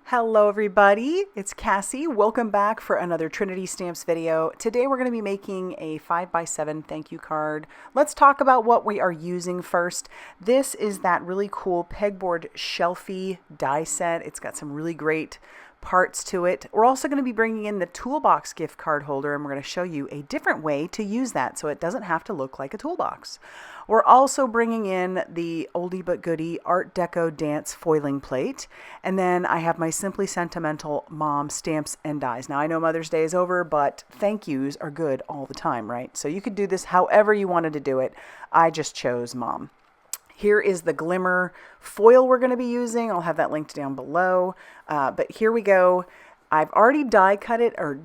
Hello everybody, it's Cassie. Welcome back for another Trinity Stamps video. Today we're going to be making a 5x7 thank you card. Let's talk about what we are using first. This is that really cool Pegboard Shelfie die set. It's got some really great parts to it. We're also going to be bringing in the toolbox gift card holder, and we're going to show you a different way to use that so it doesn't have to look like a toolbox. We're also bringing in the oldie but goodie Art Deco Dance foiling plate, and then I have my Simply Sentimental Mom stamps and dies. Now I know Mother's Day is over, but thank yous are good all the time, right? So you could do this however you wanted to do it. I just chose Mom. Here is the Glimmer foil we're going to be using. I'll have that linked down below. But here we go. I've already die cut it or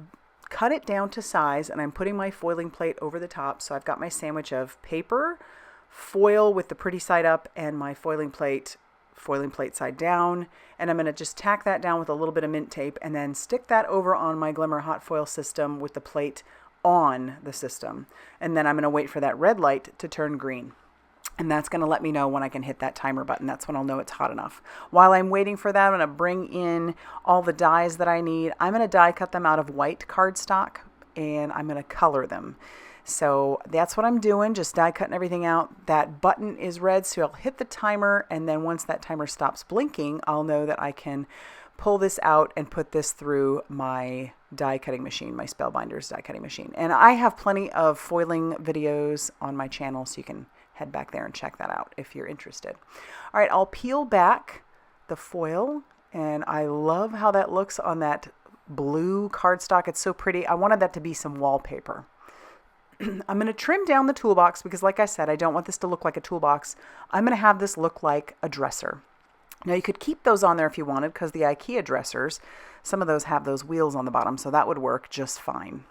cut it down to size, and I'm putting my foiling plate over the top. So I've got my sandwich of paper, foil with the pretty side up, and my foiling plate side down. And I'm going to just tack that down with a little bit of mint tape and then stick that over on my Glimmer hot foil system with the plate on the system. And then I'm going to wait for that red light to turn green. And that's going to let me know when I can hit that timer button. That's when I'll know it's hot enough. While I'm waiting for that, I'm going to bring in all the dies that I need. I'm going to die cut them out of white cardstock, and I'm going to color them. So that's what I'm doing, just die cutting everything out. That button is red, so I'll hit the timer, and then once that timer stops blinking, I'll know that I can pull this out and put this through my die cutting machine, my Spellbinders die cutting machine. And I have plenty of foiling videos on my channel, so you can head back there and check that out if you're interested. All right, I'll peel back the foil, and I love how that looks on that blue cardstock. It's so pretty. I wanted that to be some wallpaper. I'm going to trim down the toolbox because, like I said, I don't want this to look like a toolbox. I'm going to have this look like a dresser. Now, you could keep those on there if you wanted, because the IKEA dressers, some of those have those wheels on the bottom, so that would work just fine.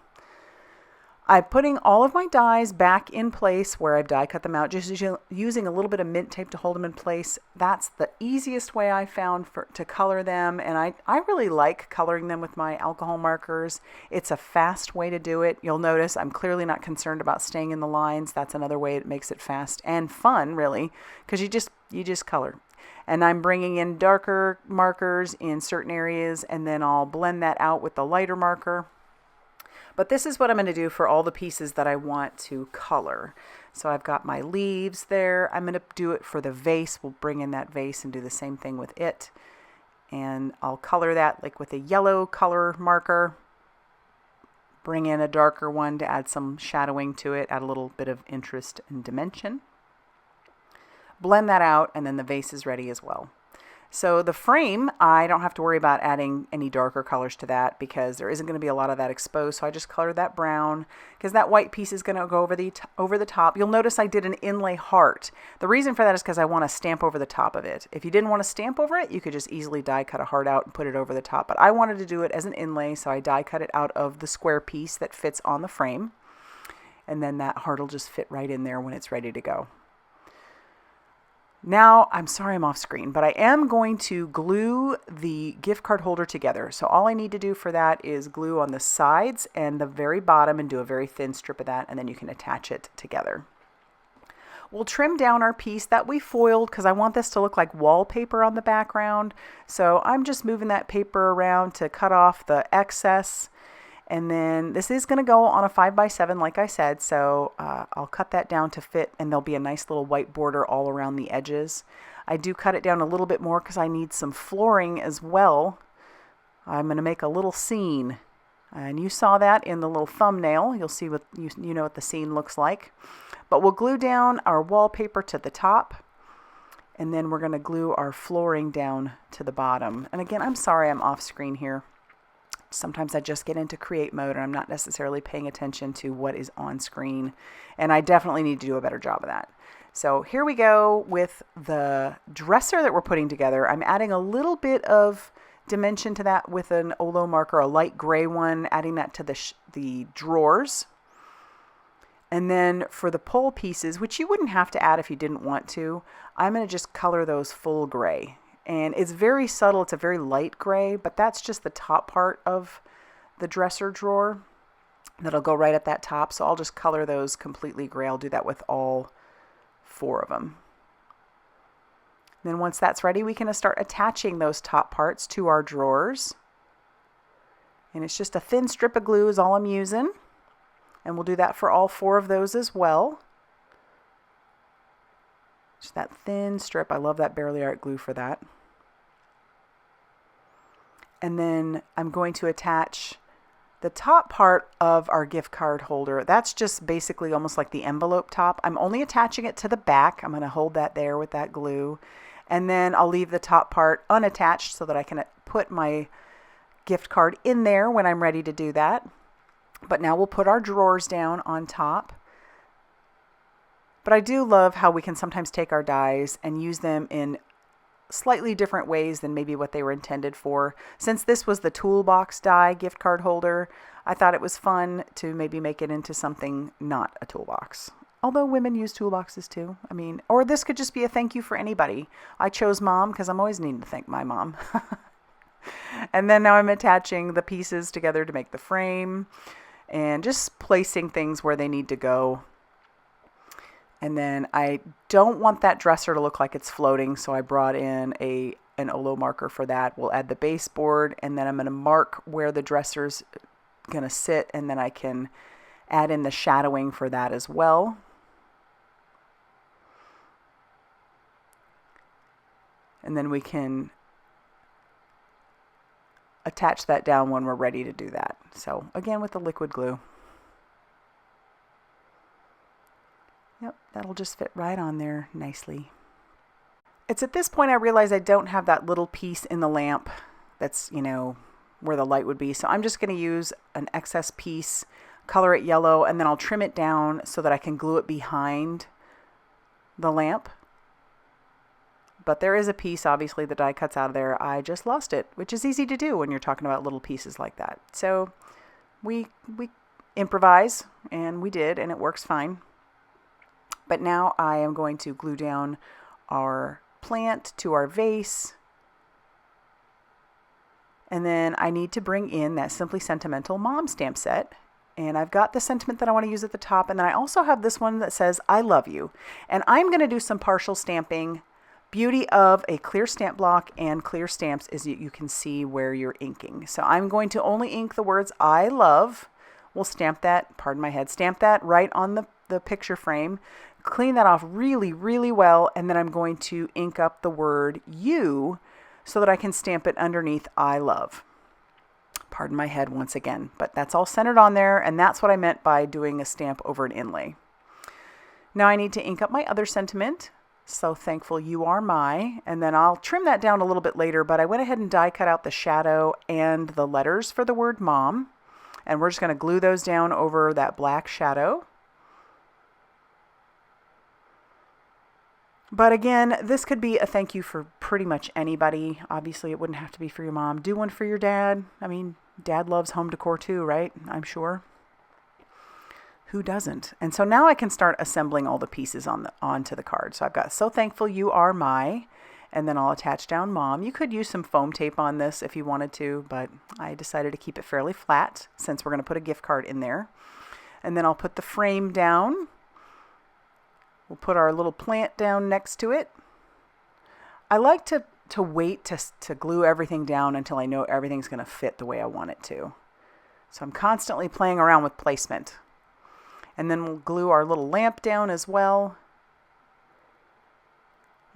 I'm putting all of my dies back in place where I've die cut them out, just using a little bit of mint tape to hold them in place. That's the easiest way I found to color them, and I really like coloring them with my alcohol markers. It's a fast way to do it. You'll notice I'm clearly not concerned about staying in the lines. That's another way it makes it fast and fun, really, because you just color. And I'm bringing in darker markers in certain areas, and then I'll blend that out with the lighter marker. But this is what I'm going to do for all the pieces that I want to color. So I've got my leaves there. I'm going to do it for the vase. We'll bring in that vase and do the same thing with it. And I'll color that like with a yellow color marker. Bring in a darker one to add some shadowing to it, add a little bit of interest and dimension. Blend that out, and then the vase is ready as well. So the frame, I don't have to worry about adding any darker colors to that because there isn't going to be a lot of that exposed. So I just colored that brown because that white piece is going to go over the top. You'll notice I did an inlay heart. The reason for that is because I want to stamp over the top of it. If you didn't want to stamp over it, you could just easily die cut a heart out and put it over the top. But I wanted to do it as an inlay, so I die cut it out of the square piece that fits on the frame. And then that heart will just fit right in there when it's ready to go. Now, I'm sorry I'm off screen, but I am going to glue the gift card holder together. So all I need to do for that is glue on the sides and the very bottom and do a very thin strip of that, and then you can attach it together. We'll trim down our piece that we foiled because I want this to look like wallpaper on the background. So I'm just moving that paper around to cut off the excess. And then this is going to go on a 5x7, like I said, so I'll cut that down to fit, and there'll be a nice little white border all around the edges. I do cut it down a little bit more because I need some flooring as well. I'm going to make a little scene, and you saw that in the little thumbnail. You'll see what you know what the scene looks like. But we'll glue down our wallpaper to the top, and then we're going to glue our flooring down to the bottom. And again, I'm sorry I'm off screen here. Sometimes I just get into create mode and I'm not necessarily paying attention to what is on screen. And I definitely need to do a better job of that. So here we go with the dresser that we're putting together. I'm adding a little bit of dimension to that with an Olo marker, a light gray one, adding that to the drawers. And then for the pole pieces, which you wouldn't have to add if you didn't want to, I'm going to just color those full gray. And it's very subtle. It's a very light gray, but that's just the top part of the dresser drawer. That'll go right at that top. So I'll just color those completely gray. I'll do that with all 4 of them. Then once that's ready, we can start attaching those top parts to our drawers. And it's just a thin strip of glue is all I'm using. And we'll do that for all 4 of those as well. Just that thin strip. I love that barely art glue for that. And then I'm going to attach the top part of our gift card holder. That's just basically almost like the envelope top. I'm only attaching it to the back. I'm going to hold that there with that glue. And then I'll leave the top part unattached so that I can put my gift card in there when I'm ready to do that. But now we'll put our drawers down on top. But I do love how we can sometimes take our dies and use them in slightly different ways than maybe what they were intended for. Since this was the toolbox die gift card holder, I thought it was fun to maybe make it into something not a toolbox. Although women use toolboxes too. I mean, or this could just be a thank you for anybody. I chose mom because I'm always needing to thank my mom. And then now I'm attaching the pieces together to make the frame and just placing things where they need to go. And then I don't want that dresser to look like it's floating, so I brought in an Olo marker for that. We'll add the baseboard, and then I'm going to mark where the dresser's going to sit, and then I can add in the shadowing for that as well. And then we can attach that down when we're ready to do that. So again, with the liquid glue. Yep, that'll just fit right on there nicely. It's at this point I realize I don't have that little piece in the lamp that's, you know, where the light would be. So I'm just going to use an excess piece, color it yellow, and then I'll trim it down so that I can glue it behind the lamp. But there is a piece, obviously, the die cuts out of there. I just lost it, which is easy to do when you're talking about little pieces like that. So we improvise, and we did, and it works fine. But now I am going to glue down our plant to our vase. And then I need to bring in that Simply Sentimental mom stamp set. And I've got the sentiment that I want to use at the top. And then I also have this one that says, I love you. And I'm going to do some partial stamping. Beauty of a clear stamp block and clear stamps is that you can see where you're inking. So I'm going to only ink the words I love. We'll stamp that, pardon my head, stamp that right on the picture frame. Clean that off really, really well, and then I'm going to ink up the word you so that I can stamp it underneath I love. Pardon my head once again, but that's all centered on there, and that's what I meant by doing a stamp over an inlay. Now I need to ink up my other sentiment, so thankful you are my, and then I'll trim that down a little bit later, but I went ahead and die cut out the shadow and the letters for the word mom, and we're just going to glue those down over that black shadow. But again, this could be a thank you for pretty much anybody. Obviously, it wouldn't have to be for your mom. Do one for your dad. I mean, dad loves home decor too, right? I'm sure. Who doesn't? And so now I can start assembling all the pieces onto the card. So I've got so thankful you are my, and then I'll attach down mom. You could use some foam tape on this if you wanted to, but I decided to keep it fairly flat since we're going to put a gift card in there. And then I'll put the frame down. We'll put our little plant down next to it. I like to wait to glue everything down until I know everything's going to fit the way I want it to. So I'm constantly playing around with placement. And then we'll glue our little lamp down as well.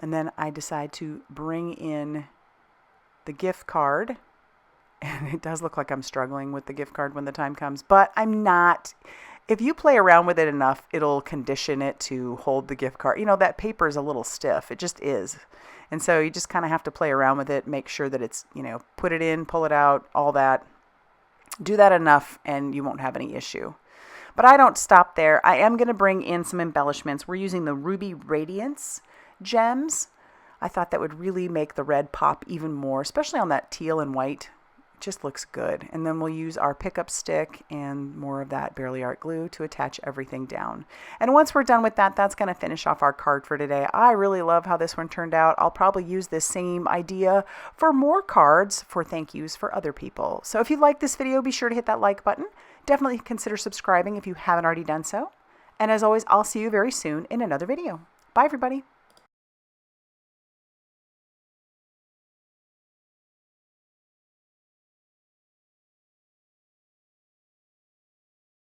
And then I decide to bring in the gift card. And it does look like I'm struggling with the gift card when the time comes, but I'm not. If you play around with it enough, it'll condition it to hold the gift card. You know, that paper is a little stiff. It just is. And so you just kind of have to play around with it, make sure that it's, you know, put it in, pull it out, all that. Do that enough and you won't have any issue. But I don't stop there. I am going to bring in some embellishments. We're using the Ruby Radiance gems. I thought that would really make the red pop even more, especially on that teal and white. Just looks good. And then we'll use our pickup stick and more of that Barely Art glue to attach everything down. And once we're done with that, that's going to finish off our card for today. I really love how this one turned out. I'll probably use this same idea for more cards for thank yous for other people. So if you like this video, be sure to hit that like button. Definitely consider subscribing if you haven't already done so. And as always, I'll see you very soon in another video. Bye, everybody.